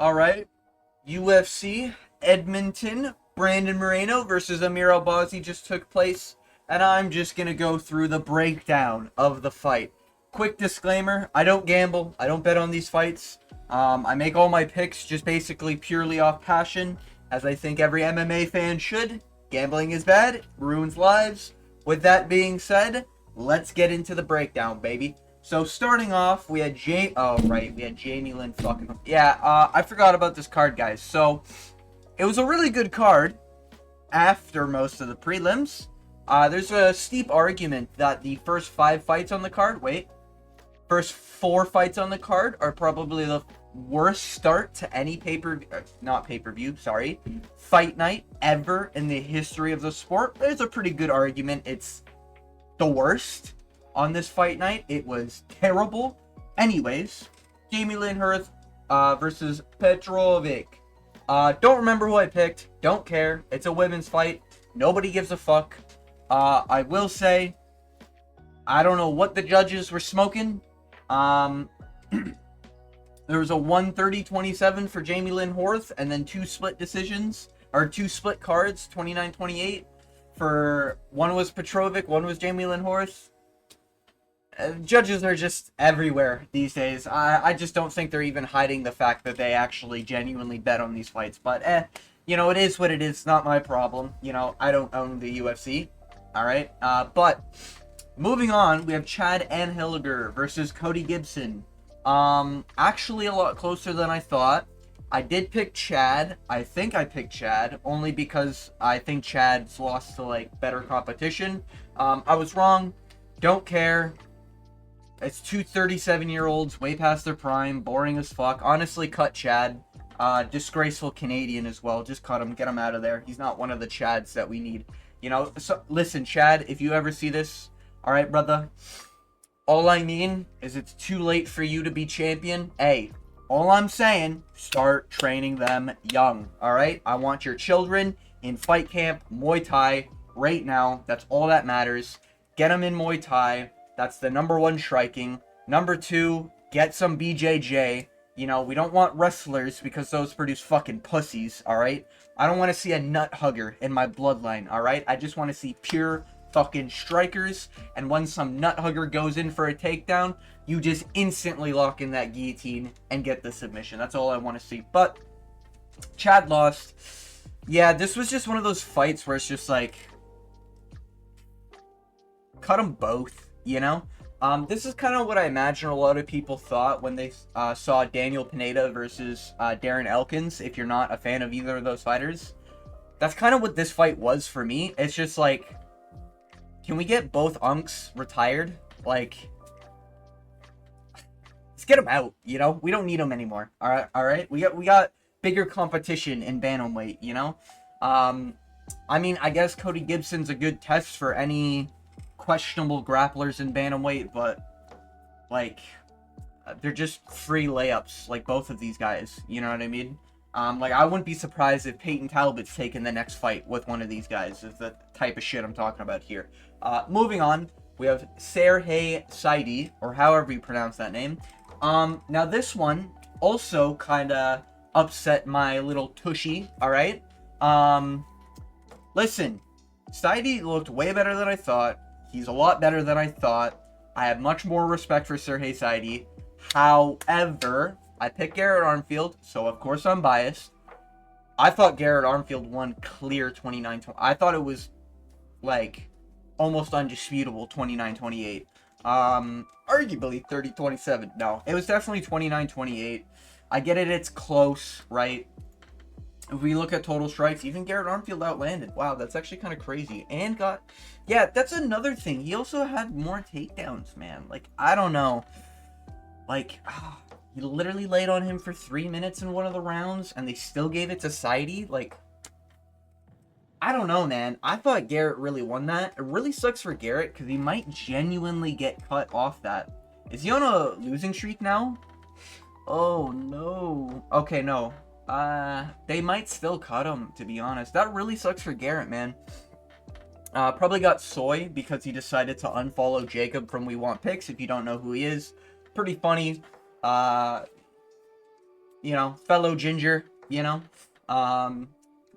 All right. UFC, Edmonton, Brandon Moreno versus Amir just took place. And I'm just going to go through the breakdown of the fight. Quick disclaimer, I don't gamble. I don't bet on these fights. I make all my picks just basically purely off passion, as I think every MMA fan should. Gambling is bad, ruins lives. With that being said, let's get into the breakdown, baby. So starting off, we had we had Jamie Lynn fucking. Yeah, I forgot about this card, guys. So it was a really good card after most of the prelims. There's a steep argument that the first first four fights on the card are probably the worst start to any fight night ever in the history of the sport. There's a pretty good argument it's the worst on this fight night. It was terrible. Anyways, Jamie Lynn versus Petrovic. Don't remember who I picked. Don't care. It's a women's fight. Nobody gives a fuck. I will say, I don't know what the judges were smoking. There was a 130-27 for Jamie Lynn Horth, and then two split cards, 29-28. For one was Petrovic, one was Jamie Lynn Horth. Judges are just everywhere these days. I just don't think they're even hiding the fact that they actually genuinely bet on these fights. But, it is what it is. It's not my problem. I don't own the UFC. Alright? But, moving on, we have Chad Anheliger versus Cody Gibson. Actually a lot closer than I thought. I did pick Chad. I think I picked Chad, only because I think Chad's lost to, better competition. I was wrong. Don't care. It's two 37-year-olds, way past their prime, boring as fuck. Honestly, cut Chad. Disgraceful Canadian as well. Just cut him, get him out of there. He's not one of the Chads that we need. So listen, Chad, if you ever see this, alright, brother, all I mean is it's too late for you to be champion. Hey, all I'm saying, start training them young, alright? I want your children in fight camp, Muay Thai, right now. That's all that matters. Get them in Muay Thai. That's the number one striking. Number two, get some BJJ. We don't want wrestlers because those produce fucking pussies, alright? I don't want to see a nut hugger in my bloodline, alright? I just want to see pure fucking strikers, and when some nut hugger goes in for a takedown, you just instantly lock in that guillotine and get the submission. That's all I want to see. But Chad lost. Yeah, this was just one of those fights where it's just like, cut them both, This is kind of what I imagine a lot of people thought when they saw Daniel Pineda versus Darren Elkins. If you're not a fan of either of those fighters, that's kind of what this fight was for me. It's just like, can we get both unks retired? Let's get them out, We don't need them anymore. All right? We got bigger competition in bantamweight, I mean, I guess Cody Gibson's a good test for any questionable grapplers in bantamweight, but they're just free layups, like both of these guys. You know what I mean? I wouldn't be surprised if Peyton Talbot's taking the next fight with one of these guys. Is the type of shit I'm talking about here. Moving on, we have Serhey Saidi, or however you pronounce that name. Now this one also kind of upset my little tushy, alright? Listen, Saidi looked way better than I thought. He's a lot better than I thought. I have much more respect for Serhey Saidi. However, I picked Garrett Armfield, so of course I'm biased. I thought Garrett Armfield won clear 29-20. I thought it was, almost undisputable 29-28. Arguably 30-27. No, it was definitely 29-28. I get it, it's close, right? If we look at total strikes, even Garrett Armfield outlanded. Wow, that's actually kind of crazy. And yeah, that's another thing. He also had more takedowns, man. I don't know. He literally laid on him for 3 minutes in one of the rounds, and they still gave it to Saidi. I don't know, man. I thought Garrett really won that. It really sucks for Garrett, because he might genuinely get cut off that. Is he on a losing streak now? Oh, no. Okay, no. They might still cut him, to be honest. That really sucks for Garrett, man. Probably got soy because he decided to unfollow Jacob from We Want Picks. If you don't know who he is, pretty funny. you know, fellow ginger, you know.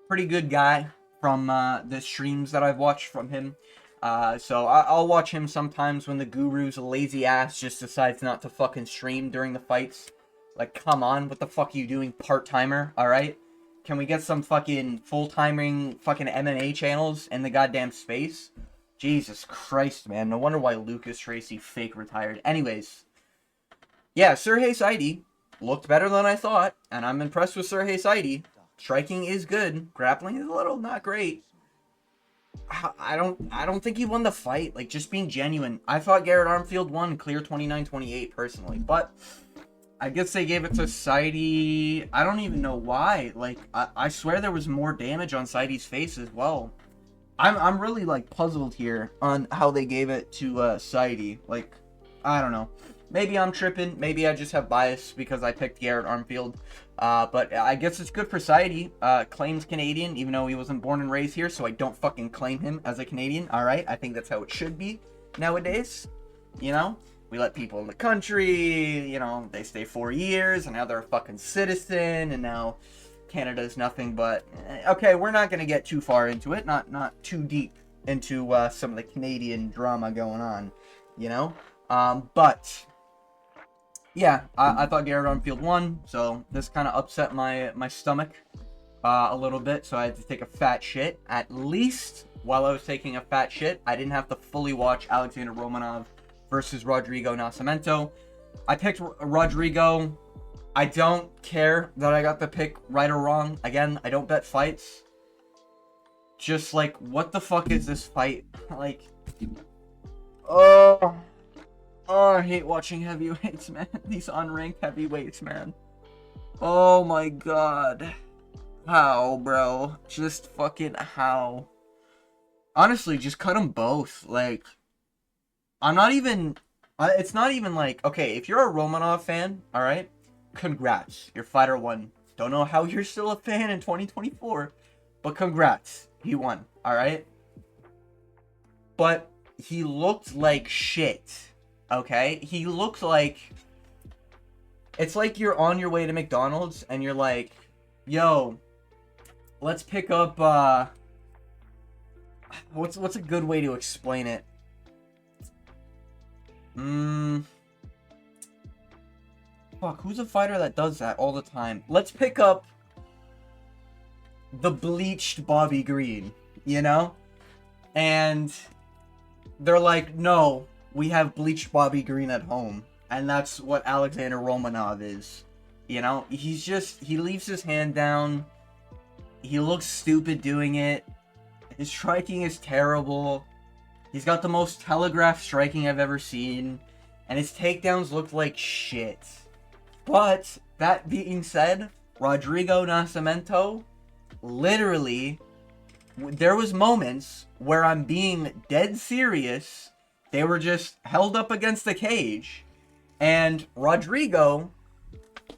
Pretty good guy from the streams that I've watched from him. So I'll watch him sometimes when the guru's lazy ass just decides not to fucking stream during the fights. Like, come on, what the fuck are you doing, part-timer, alright? Can we get some fucking full-timing fucking MMA channels in the goddamn space? Jesus Christ, man. No wonder why Lucas Tracy fake retired. Anyways, yeah, Sergey Saidi looked better than I thought, and I'm impressed with Sergey Saidi. Striking is good. Grappling is a little not great. I don't think he won the fight. Like, just being genuine. I thought Garrett Armfield won clear 29-28 personally, but I guess they gave it to Saidi. I don't even know why. Like, I swear there was more damage on Saidi's face as well. I'm really, like, puzzled here on how they gave it to Saidi. Like, I don't know. Maybe I'm tripping. Maybe I just have bias because I picked Garrett Armfield. But I guess it's good for Saidi. Claims Canadian, even though he wasn't born and raised here, so I don't fucking claim him as a Canadian. Alright, I think that's how it should be nowadays. You know? We let people in the country, you know, they stay 4 years, and now they're a fucking citizen, and now Canada's nothing but... Okay, we're not gonna get too far into it, not too deep into some of the Canadian drama going on, you know? But... yeah, I thought Garrett Armfield won, so this kind of upset my stomach a little bit, so I had to take a fat shit. At least, while I was taking a fat shit, I didn't have to fully watch Alexander Romanov versus Rodrigo Nascimento. I picked Rodrigo. I don't care that I got the pick right or wrong. Again, I don't bet fights. Just like, what the fuck is this fight? Like, oh... oh, I hate watching heavyweights, man. These unranked heavyweights, man. Oh my god. How, bro? Just fucking how? Honestly, just cut them both. Like, I'm not even... it's not even like... okay, if you're a Romanov fan, alright? Congrats. Your fighter won. Don't know how you're still a fan in 2024, but congrats. He won, alright? But he looked like shit. Okay, he looked like... it's like you're on your way to McDonald's and you're like, yo, let's pick up, what's a good way to explain it? Fuck, who's a fighter that does that all the time? Let's pick up the bleached Bobby Green, you know? And they're like, no, we have bleached Bobby Green at home. And that's what Alexander Romanov is. You know, he's just, he leaves his hand down. He looks stupid doing it. His striking is terrible. He's got the most telegraphed striking I've ever seen. And his takedowns look like shit. But, that being said, Rodrigo Nascimento, literally, there was moments where I'm being dead serious. They were just held up against the cage. And Rodrigo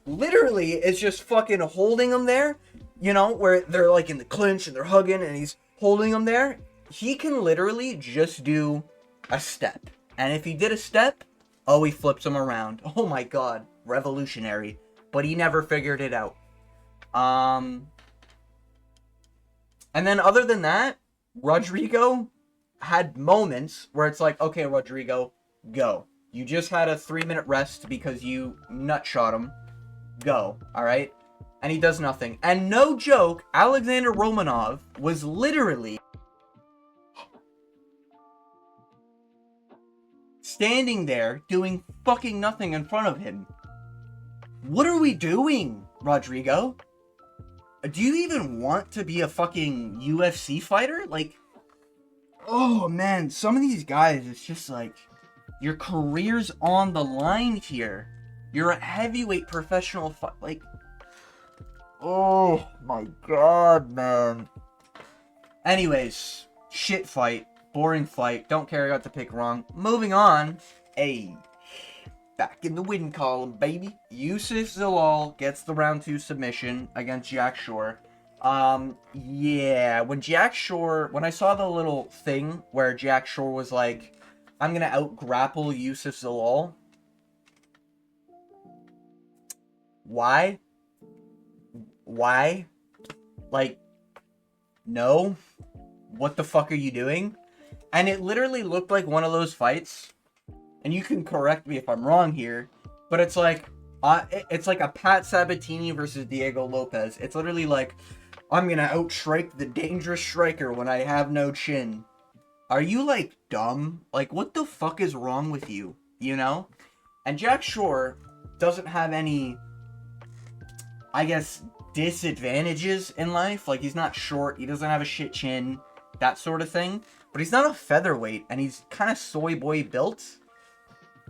literally is just fucking holding him there. You know, where they're like in the clinch and they're hugging and he's holding him there. He can literally just do a step. And if he did a step, oh, he flips him around. Oh my god, revolutionary. But he never figured it out. And then other than that, Rodrigo had moments where it's like, okay, Rodrigo, go. You just had a 3-minute rest because you nutshot him. Go, alright? And he does nothing. And no joke, Alexander Romanov was literally standing there doing fucking nothing in front of him. What are we doing, Rodrigo? Do you even want to be a fucking UFC fighter? Like, oh man, some of these guys, it's just like, your career's on the line here. You're a heavyweight professional like, oh my god, man. Anyways, shit fight, boring fight, don't care, I got the pick wrong. Moving on, back in the win column, baby. Yusuf Zalal gets the round 2 submission against Jack Shore. Yeah, when I saw the little thing where Jack Shore was like, I'm gonna out-grapple Yusuf Zalal. Why? why? Like, no. What the fuck are you doing? And it literally looked like one of those fights, and you can correct me if I'm wrong here, but it's like a Pat Sabatini versus Diego Lopez. It's literally like, I'm gonna outstrike the dangerous striker when I have no chin. Are you, like, dumb? Like, what the fuck is wrong with you? You know? And Jack Shore doesn't have any, I guess, disadvantages in life. Like, he's not short, he doesn't have a shit chin, that sort of thing. But he's not a featherweight, and he's kind of soy boy built.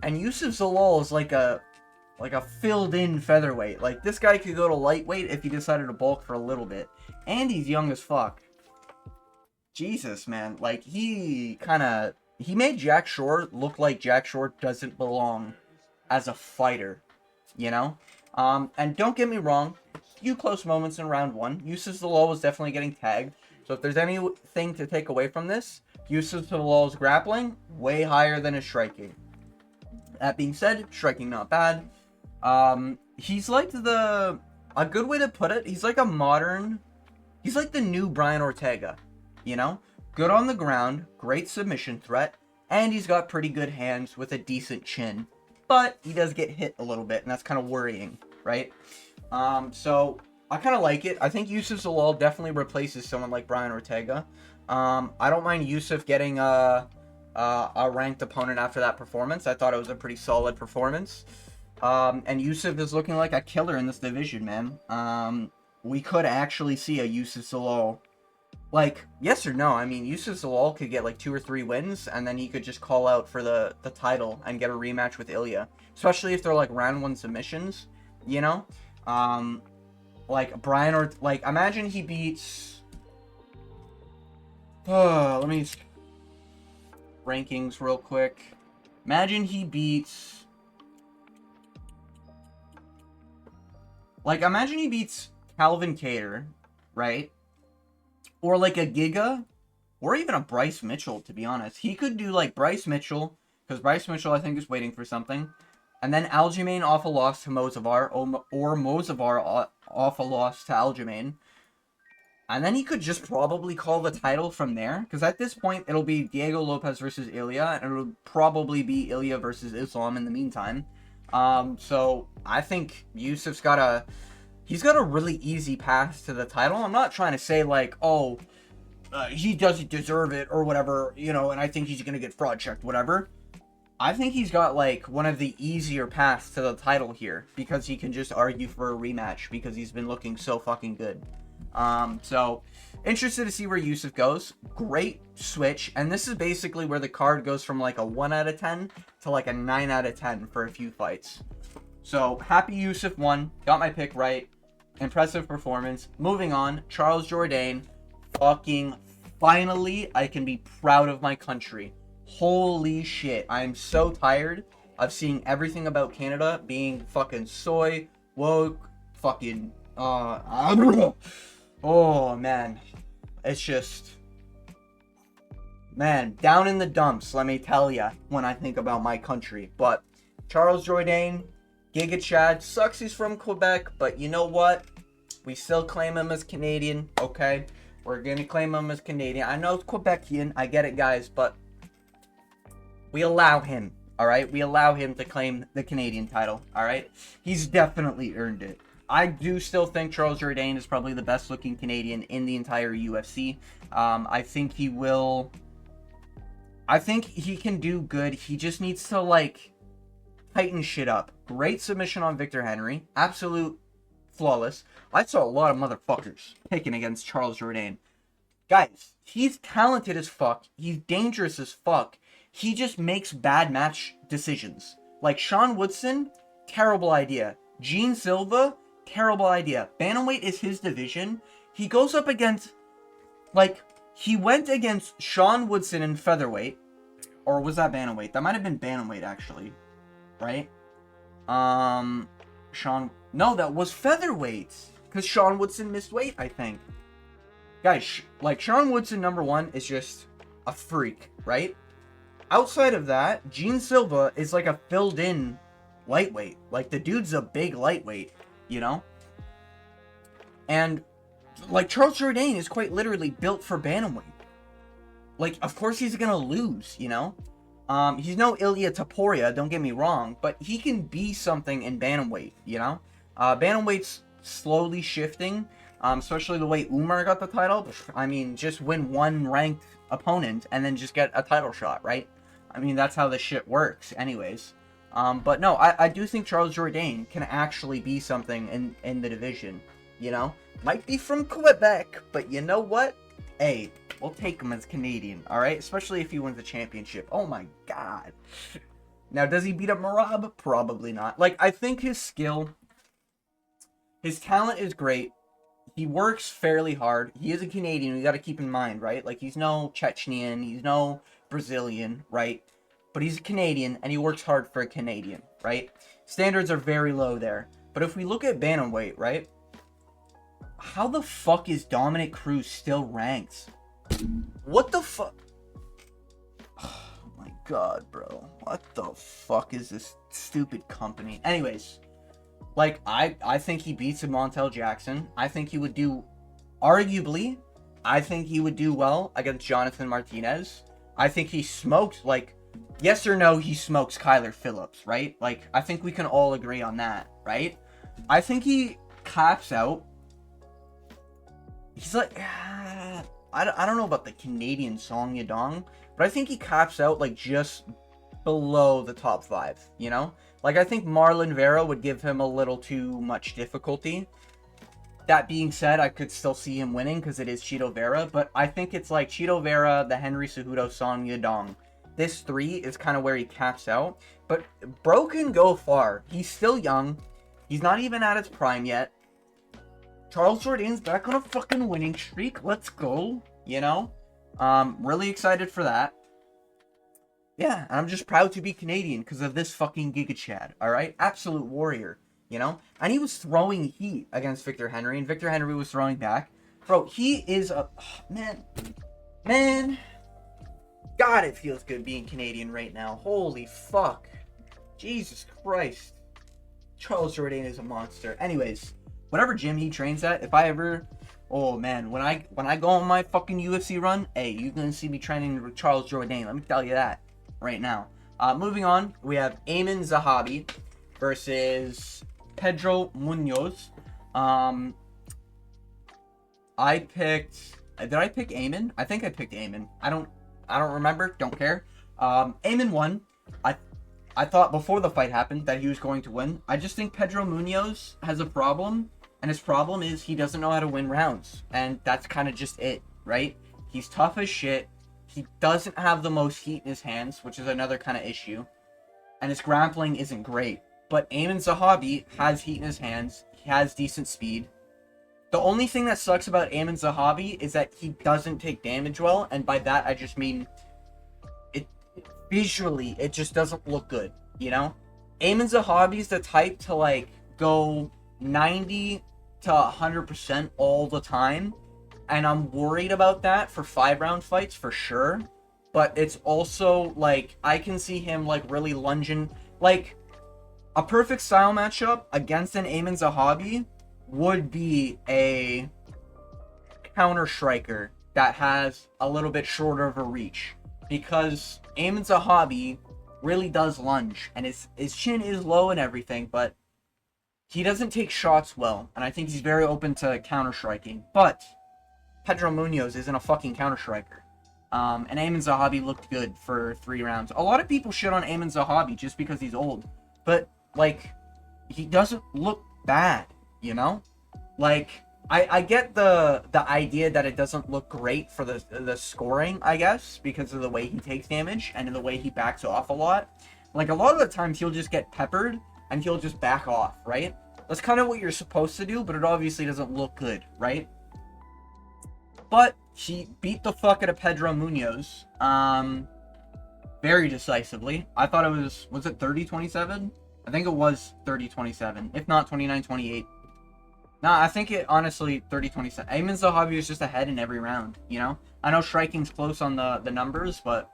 And Yusuf Zalal is like a filled-in featherweight. Like, this guy could go to lightweight if he decided to bulk for a little bit. And he's young as fuck. Jesus, man. Like, he made Jack Shore look like Jack Shore doesn't belong as a fighter, you know? And don't get me wrong, few close moments in round one. Yusuf Zalal was definitely getting tagged. So if there's anything to take away from this, Yusuf Zalal's grappling, way higher than his striking. That being said, striking not bad. He's like a good way to put it, he's like the new Brian Ortega, you know? Good on the ground, great submission threat, and he's got pretty good hands with a decent chin. But he does get hit a little bit, and that's kind of worrying, right? So I kind of like it. I think Yusuf Zalal definitely replaces someone like Brian Ortega. I don't mind Yusuf getting a ranked opponent after that performance. I thought it was a pretty solid performance. And Yusuf is looking like a killer in this division, man. We could actually see a Yusuf Zalal. Like, yes or no? I mean, Yusuf Zalal could get like 2 or 3 wins, and then he could just call out for the title and get a rematch with Ilya. Especially if they're like round 1 submissions, you know? Like Brian, or like, imagine he beats, let me rankings real quick. Imagine he beats, Calvin Kattar, right? Or like a Giga, or even a Bryce Mitchell, to be honest. He could do like Bryce Mitchell, because Bryce Mitchell, I think, is waiting for something. And then Aljamain off a loss to Mozavar, or Mozavar off a loss to Aljamain. And then he could just probably call the title from there, because at this point, it'll be Diego Lopez versus Ilya, and it'll probably be Ilya versus Islam in the meantime. So I think Yusuf's got a really easy path to the title. I'm not trying to say like, oh, he doesn't deserve it or whatever, you know, and I think he's gonna get fraud checked, whatever. I think he's got like one of the easier paths to the title here, because he can just argue for a rematch because he's been looking so fucking good. So interested to see where Yusuf goes. Great switch, and this is basically where the card goes from like a 1 out of 10 to like a 9 out of 10 for a few fights. So happy Yusuf won, got my pick right. Impressive performance. Moving on, Charles Jourdain. Fucking finally, I can be proud of my country. Holy shit. I am so tired of seeing everything about Canada being fucking soy, woke, fucking, oh man. It's just, man, down in the dumps, let me tell ya, when I think about my country. But Charles Jourdain, Giga Chad, sucks he's from Quebec, but you know what? We still claim him as Canadian, okay? We're gonna claim him as Canadian. I know it's Quebecian, I get it, guys, but we allow him, alright? We allow him to claim the Canadian title, alright? He's definitely earned it. I do still think Charles Jourdain is probably the best looking Canadian in the entire UFC. I think he will... I think he can do good. He just needs to, like, tighten shit up. Great submission on Victor Henry. Absolute flawless. I saw a lot of motherfuckers picking against Charles Jourdain. Guys, he's talented as fuck. He's dangerous as fuck. He just makes bad match decisions. Like Sean Woodson, terrible idea. Gene Silva, terrible idea. Bantamweight is his division. He goes up against, like, he went against Sean Woodson in featherweight. Or was that bantamweight? That might have been bantamweight, actually. Right? No, that was featherweight. Because Sean Woodson missed weight, I think. Guys, like, Sean Woodson, number 1, is just a freak, right? Outside of that, Gene Silva is like a filled-in lightweight. Like, the dude's a big lightweight, you know? And, like, Charles Jourdain is quite literally built for bantamweight. Like, of course he's gonna lose, you know? He's no Ilya Taporia, don't get me wrong, but he can be something in bantamweight, you know? Bantamweight's slowly shifting, especially the way Umar got the title. I mean, just win one ranked opponent and then just get a title shot, right? I mean, that's how this shit works anyways. But no, I do think Charles Jourdain can actually be something in the division, you know? Might be from Quebec, but you know what? Hey, we'll take him as Canadian, alright? Especially if he wins the championship. Oh my god. Now, does he beat up Marab? Probably not. Like, I think his skill, his talent is great. He works fairly hard. He is a Canadian, you gotta keep in mind, right? Like, he's no Chechenian, he's no Brazilian, right? But he's a Canadian, and he works hard for a Canadian, right? Standards are very low there. But if we look at bantamweight, right? How the fuck is Dominic Cruz still ranked? What the fuck? Oh my god, bro. What the fuck is this stupid company? Anyways, like, I think he beats Montel Jackson. I think he would do, arguably, I think he would do well against Jonathan Martinez. I think he smokes, like, yes or no, he smokes Kyler Phillips, right? Like, I think we can all agree on that, right? I think he caps out. He's like, I don't know about the Canadian Song Yadong, but I think he caps out, like, just below the top 5, you know? Like, I think Marlon Vera would give him a little too much difficulty. That being said, I could still see him winning because it is Chito Vera, but I think it's like Chito Vera, the Henry Cejudo, Song Yadong. This 3 is kind of where he caps out, but bro can go far. He's still young. He's not even at his prime yet. Charles Jourdain's back on a fucking winning streak. Let's go, you know? Really excited for that. Yeah, I'm just proud to be Canadian because of this fucking Giga Chad, alright? Absolute warrior, you know? And he was throwing heat against Victor Henry, and Victor Henry was throwing back. Bro, he is a... Oh, man. God, it feels good being Canadian right now. Holy fuck. Jesus Christ. Charles Jourdain is a monster. Anyways, whatever gym he trains at, if I ever... Oh, man, when I go on my fucking UFC run, hey, you're gonna see me training with Charles Jourdain. Let me tell you that right now. Moving on, we have Amin Zahabi versus Pedro Munoz. I picked... Did I pick Amin? I think I picked Amin. I don't remember. Don't care. Amin won. I thought before the fight happened that he was going to win. I just think Pedro Munoz has a problem. And his problem is he doesn't know how to win rounds. And that's kind of just it, right? He's tough as shit. He doesn't have the most heat in his hands, which is another kind of issue. And his grappling isn't great. But Amin Zahabi has heat in his hands. He has decent speed. The only thing that sucks about Amin Zahabi is that he doesn't take damage well. And by that, I just mean visually, it just doesn't look good, you know? Amin Zahabi's the type to, like, go 90 to 100% all the time. And I'm worried about that for 5-round fights for sure. But it's also, like, I can see him, like, really lunging. Like, a perfect style matchup against an Amin Zahabi would be a counter striker that has a little bit shorter of a reach. Because Amin Zahabi really does lunge. And his chin is low and everything, but he doesn't take shots well. And I think he's very open to counter striking. But Pedro Munoz isn't a fucking counter striker. And Amin Zahabi looked good for 3 rounds. A lot of people shit on Amin Zahabi just because he's old. But, like, he doesn't look bad, you know? Like, I get the idea that it doesn't look great for the scoring, I guess, because of the way he takes damage and the way he backs off a lot. Like, a lot of the times he'll just get peppered and he'll just back off, right? That's kind of what you're supposed to do, but it obviously doesn't look good, right? But he beat the fuck out of Pedro Munoz, very decisively. I thought it was it 30-27? I think it was 30-27, if not 29-28. Nah, I think it, honestly, 30-27. Amin Zahabi was just ahead in every round, you know? I know striking's close on the numbers, but,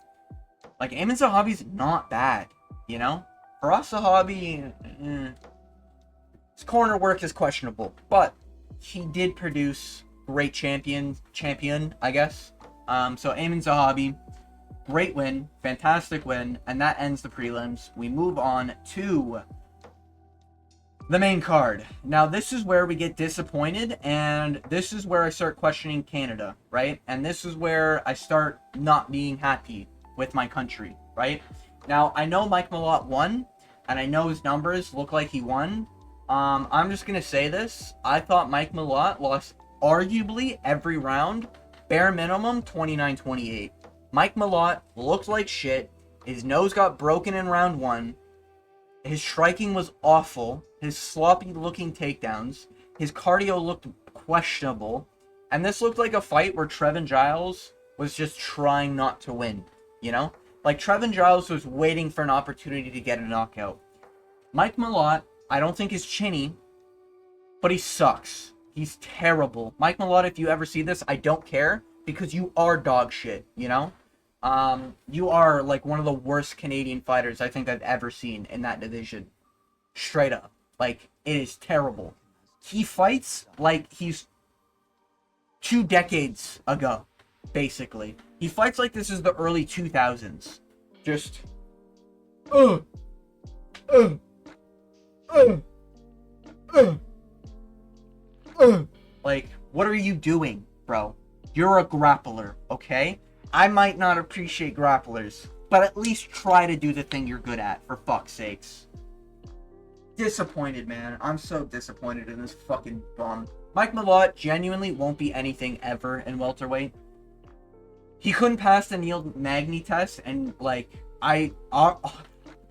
like, Amin Zahabi's not bad, you know? Firas Zahabi, his corner work is questionable, but he did produce great champion, I guess. So Amin Zahabi, great win, fantastic win, and that ends the prelims. We move on to the main card. Now, this is where we get disappointed, and this is where I start questioning Canada, right? And this is where I start not being happy with my country, right? Now, I know Mike Malott won, and I know his numbers look like he won. I'm just going to say this. I thought Mike Malott lost arguably every round, bare minimum 29-28. Mike Malott looked like shit. His nose got broken in round 1. His striking was awful. His sloppy-looking takedowns. His cardio looked questionable. And this looked like a fight where Trevin Giles was just trying not to win, you know? Like, Trevin Giles was waiting for an opportunity to get a knockout. Mike Malott, I don't think is chinny, but he sucks. He's terrible. Mike Malott, if you ever see this, I don't care, because you are dog shit, you know? You are, like, one of the worst Canadian fighters I think I've ever seen in that division. Straight up. Like, it is terrible. He fights like he's 2 decades ago, basically. He fights like this is the early 2000s. Just... Like, what are you doing, bro? You're a grappler, okay? I might not appreciate grapplers, but at least try to do the thing you're good at, for fuck's sakes. Disappointed, man. I'm so disappointed in this fucking bum. Mike Malott genuinely won't be anything ever in welterweight. He couldn't pass the Neil Magny test, and, like,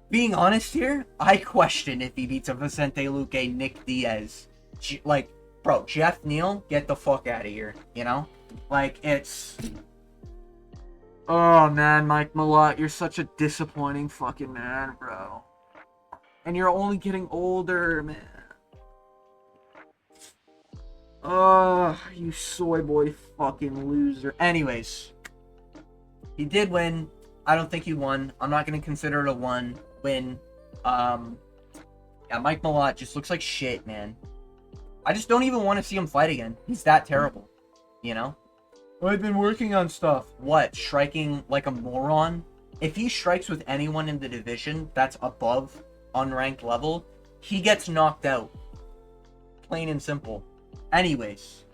being honest here, I question if he beats a Vicente Luque, Nick Diaz. Like, bro, Jeff Neal, get the fuck out of here, you know? Like, it's... Oh, man, Mike Malott, you're such a disappointing fucking man, bro. And you're only getting older, man. Oh, you soy boy fucking loser. Anyways, he did win. I don't think he won. I'm not going to consider it a win. Yeah, Mike Malott just looks like shit, man. I just don't even want to see him fight again. He's that terrible, you know? I've been working on stuff. What? Striking like a moron? If he strikes with anyone in the division that's above unranked level, he gets knocked out. Plain and simple. Anyways.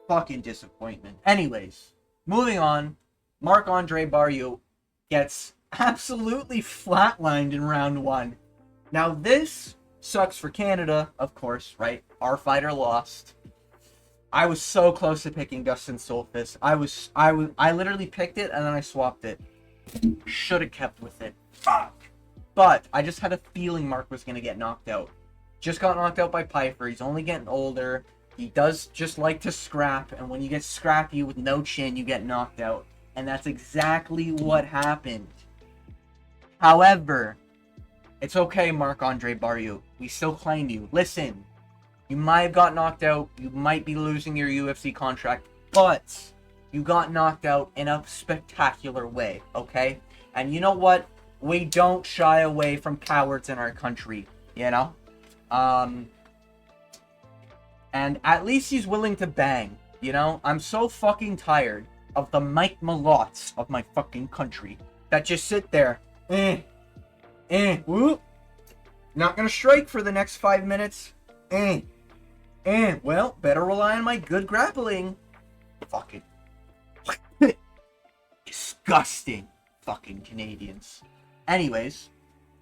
Fucking disappointment. Anyways. Moving on. Marc-Andre Barriault gets absolutely flatlined in round 1. Now this sucks for Canada, of course, right? Our fighter lost. I was so close to picking Dustin Stoltzfus. I literally picked it and then I swapped it. Should have kept with it. Fuck. But I just had a feeling Mark was gonna get knocked out. Just got knocked out by Piper. He's only getting older. He does just like to scrap, and when you get scrappy with no chin, you get knocked out. And that's exactly what happened. However, it's okay, Marc-Andre Barriault. We still claim you. Listen. You might have got knocked out. You might be losing your UFC contract. But you got knocked out in a spectacular way, okay? And you know what? We don't shy away from cowards in our country, you know? And at least he's willing to bang, you know? I'm so fucking tired of the Mike Malotts of my fucking country that just sit there. Whoop. Not gonna strike for the next 5 minutes. Well, better rely on my good grappling. Fucking disgusting fucking Canadians. Anyways,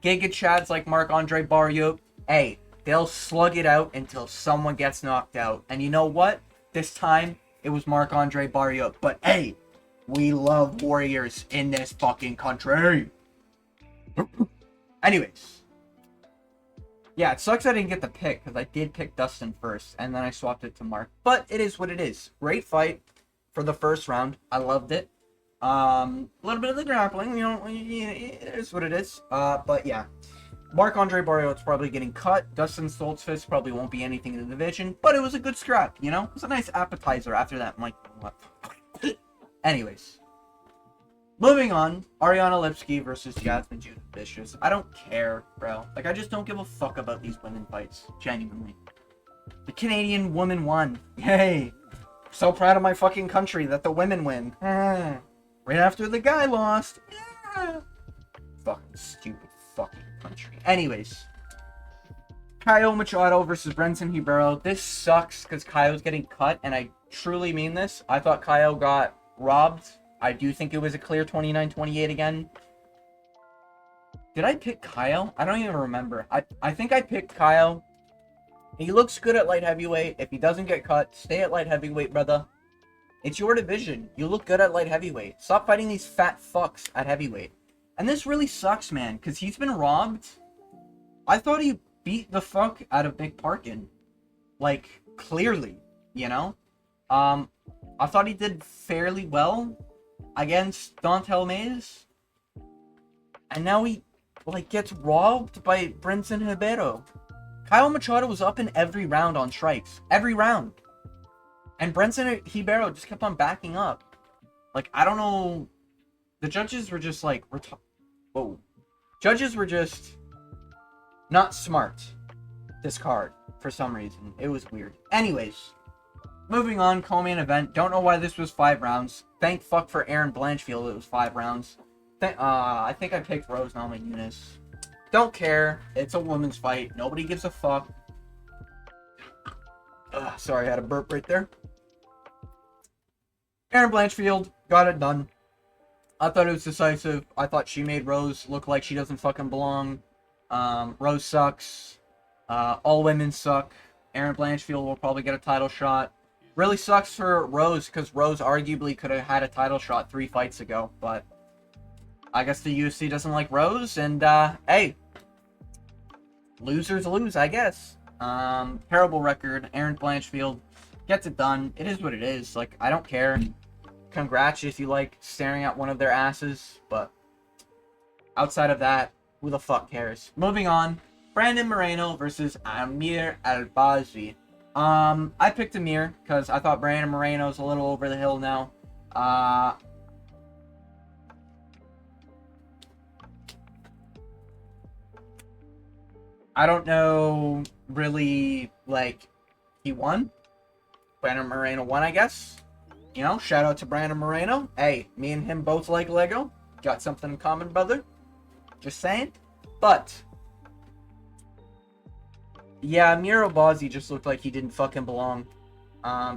Giga Chads like Marc-Andre Barriault, hey, they'll slug it out until someone gets knocked out. And you know what? This time, it was Marc-Andre Barriault. But hey, we love warriors in this fucking country. Anyways. Yeah, it sucks I didn't get the pick, because I did pick Dustin first, and then I swapped it to Mark. But it is what it is. Great fight for the first round. I loved it. A little bit of the grappling, you know, it is what it is. But yeah. Marc-Andre Barriault's probably getting cut. Dustin Stoltzfus probably won't be anything in the division, but it was a good scrap, you know? It was a nice appetizer after that, Mike. Anyways. Moving on, Ariana Lipski versus Jasmine Judith Vicious. I don't care, bro. Like, I just don't give a fuck about these women fights. Genuinely. The Canadian woman won. Yay. So proud of my fucking country that the women win. Right after the guy lost. Yeah. Fucking stupid fucking country. Anyways. Caio Machado versus Brenton Ribeiro. This sucks because Caio's getting cut, and I truly mean this. I thought Caio got robbed. I do think it was a clear 29-28 again. Did I pick Caio? I don't even remember. I think I picked Caio. He looks good at light heavyweight. If he doesn't get cut, stay at light heavyweight, brother. It's your division. You look good at light heavyweight. Stop fighting these fat fucks at heavyweight. And this really sucks, man, because he's been robbed. I thought he beat the fuck out of Nick Parkin. Like, clearly, you know? I thought he did fairly well against Dontel Mays. And now he, like, gets robbed by Brenton Ribeiro. Caio Machado was up in every round on strikes. Every round. And Brenton Ribeiro just kept on backing up. Like, I don't know. The judges were just like, whoa. Judges were just not smart this card for some reason. It was weird. Anyways, moving on, co-main event. Don't know why this was 5 rounds. Thank fuck for Aaron Blanchfield it was 5 rounds. I think I picked Rose Namajunas. Don't care. It's a woman's fight. Nobody gives a fuck. Sorry, I had a burp right there. Aaron Blanchfield got it done. I thought it was decisive. I thought she made Rose look like she doesn't fucking belong. Rose sucks. All women suck. Aaron Blanchfield will probably get a title shot. Really sucks for Rose, because Rose arguably could have had a title shot 3 fights ago, but I guess the UFC doesn't like Rose, and, hey, losers lose, I guess. Terrible record. Aaron Blanchfield gets it done. It is what it is. Like, I don't care. Congrats if you like staring at one of their asses, but outside of that, who the fuck cares? Moving on, Brandon Moreno versus Amir Albazi. I picked Amir because I thought Brandon Moreno's a little over the hill now. I don't know, really, like, he won. Brandon Moreno won, I guess. You know, shout out to Brandon Moreno. Hey, me and him both like Lego. Got something in common, brother. Just saying. But, yeah, Amir Albazi just looked like he didn't fucking belong.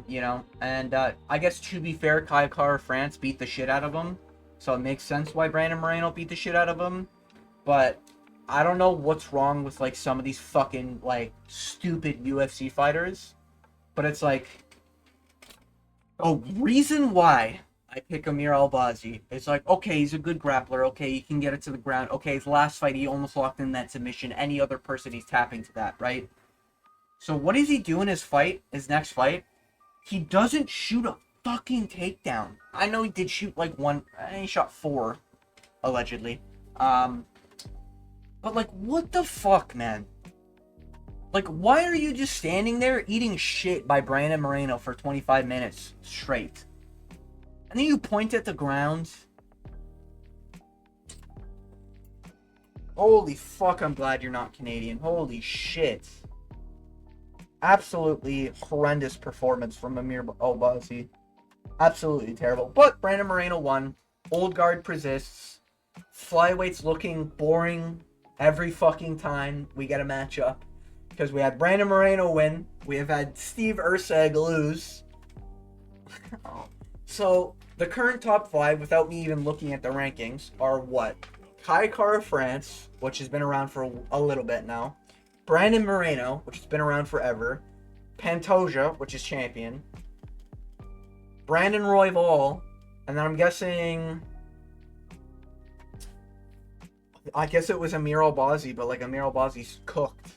You know, and, I guess to be fair, Kai Kara France beat the shit out of him. So it makes sense why Brandon Moreno beat the shit out of him. But I don't know what's wrong with, like, some of these fucking, like, stupid UFC fighters. But it's like, a reason why I pick Amir Albazi is like, okay, he's a good grappler. Okay, he can get it to the ground. Okay, his last fight, he almost locked in that submission. Any other person, he's tapping to that, right? So what does he do in his fight, his next fight? He doesn't shoot a fucking takedown. I know he did shoot, like, 1. He shot 4, allegedly. But, like, what the fuck, man? Like, why are you just standing there eating shit by Brandon Moreno for 25 minutes straight? And then you point at the ground. Holy fuck, I'm glad you're not Canadian. Holy shit. Absolutely horrendous performance from Amir Albazi. Absolutely terrible. But Brandon Moreno won. Old guard persists. Flyweight's looking boring every fucking time we get a matchup. Because we had Brandon Moreno win. We have had Steve Erceg lose. So, the current top 5, without me even looking at the rankings, are what? Kai Kara France, which has been around for a little bit now. Brandon Moreno, which has been around forever. Pantoja, which is champion. Brandon Royval. And then I'm guessing, I guess it was Amir Albazi, but, like, Amir Albazi's cooked.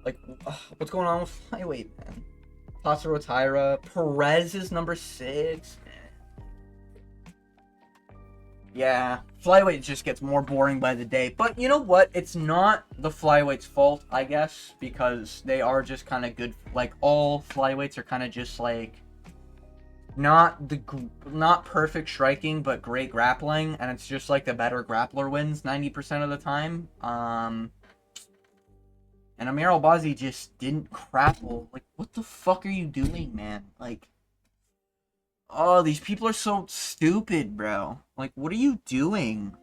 Like, what's going on with flyweight, man? Tatsuro Taira. Perez is number 6, man. Yeah, flyweight just gets more boring by the day. But you know what? It's not the flyweight's fault, I guess, because they are just kind of good. Like, all flyweights are kind of just, like, not perfect striking, but great grappling. And it's just, like, the better grappler wins 90% of the time. And Amir Albazi just didn't grapple. Like, what the fuck are you doing, man? Like, oh, these people are so stupid, bro. Like, what are you doing?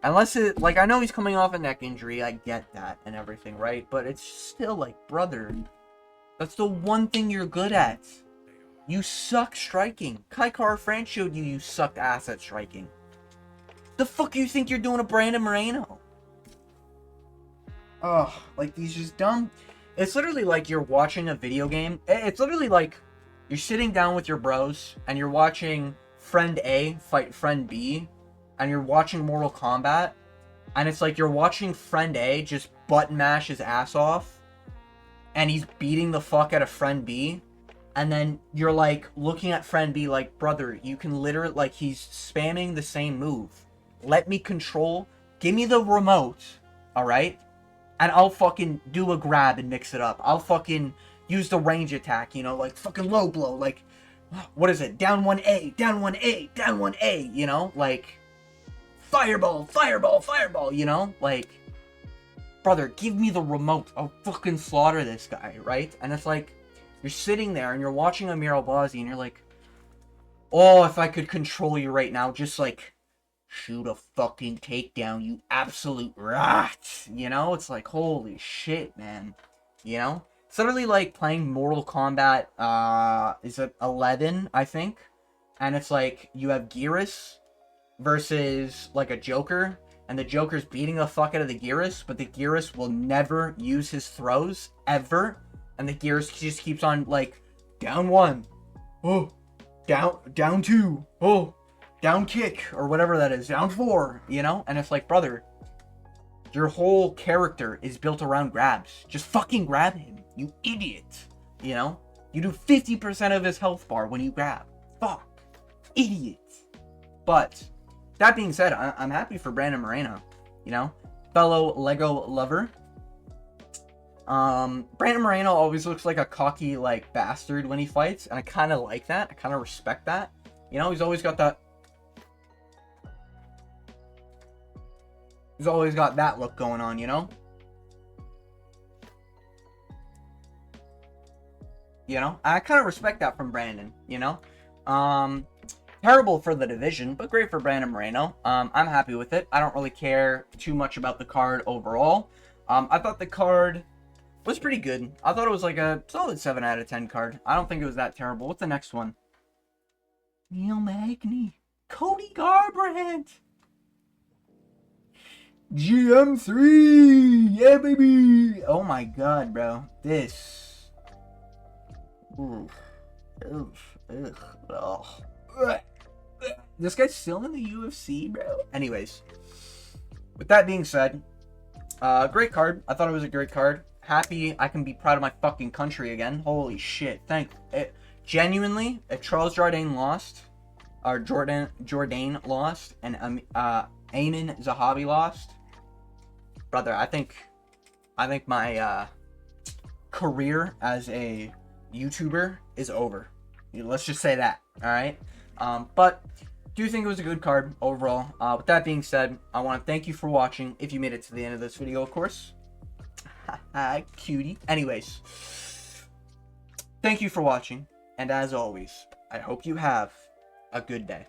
Unless it, like, I know he's coming off a neck injury, I get that and everything, right? But it's still like, brother, that's the one thing you're good at. You suck striking. Kai Kara-France showed you sucked ass at striking. The fuck you think you're doing to Brandon Moreno? Ugh, like, these just dumb. It's literally like you're watching a video game. It's literally like you're sitting down with your bros and you're watching friend A fight friend B, and you're watching Mortal Kombat, and it's like you're watching friend A just button mash his ass off, and he's beating the fuck out of friend B, and then you're like looking at friend B like, brother, you can literally, like, he's spamming the same move. Let me control, give me the remote, alright? And I'll fucking do a grab and mix it up. I'll fucking use the range attack, you know, like fucking low blow, like, what is it? Down 1A, down 1A, down 1A, you know? Like, fireball, fireball, fireball, you know? Like, brother, give me the remote. I'll fucking slaughter this guy, right? And it's like, you're sitting there and you're watching Amir Albazi and you're like, oh, if I could control you right now, just like, shoot a fucking takedown, you absolute rat. You know? It's like, holy shit, man. You know? It's literally like playing Mortal Kombat, is it 11, I think? And it's like, you have Geras versus, like, a Joker, and the Joker's beating the fuck out of the Geras, but the Geras will never use his throws, ever. And the Geras just keeps on, like, down 1. Oh. Down 2. Oh. Down kick, or whatever that is. Down 4, you know? And it's like, brother, your whole character is built around grabs. Just fucking grab him, you idiot. You know? You do 50% of his health bar when you grab. Fuck. Idiot. But, that being said, I'm happy for Brandon Moreno. You know? Fellow Lego lover. Brandon Moreno always looks like a cocky, like, bastard when he fights. And I kind of like that. I kind of respect that. You know, he's always got that... He's always got that look going on, you know? You know? I kind of respect that from Brandon, you know? Terrible for the division, but great for Brandon Moreno. I'm happy with it. I don't really care too much about the card overall. I thought the card was pretty good. I thought it was like a solid 7 out of 10 card. I don't think it was that terrible. What's the next one? Neil Magny. Cody Garbrandt. GM3! Yeah, baby! Oh my god, bro. This. Oof. Oof. Ugh. Ugh. This guy's still in the UFC, bro. Anyways. With that being said, great card. I thought it was a great card. Happy I can be proud of my fucking country again. Holy shit. Genuinely, if Charles Jourdain lost, or Jourdain lost, and Ayman Zahabi lost, brother, I think my career as a YouTuber is over. Let's just say that, alright? But do think it was a good card overall. With that being said, I want to thank you for watching, if you made it to the end of this video, of course. Cutie. Anyways, thank you for watching, and as always, I hope you have a good day.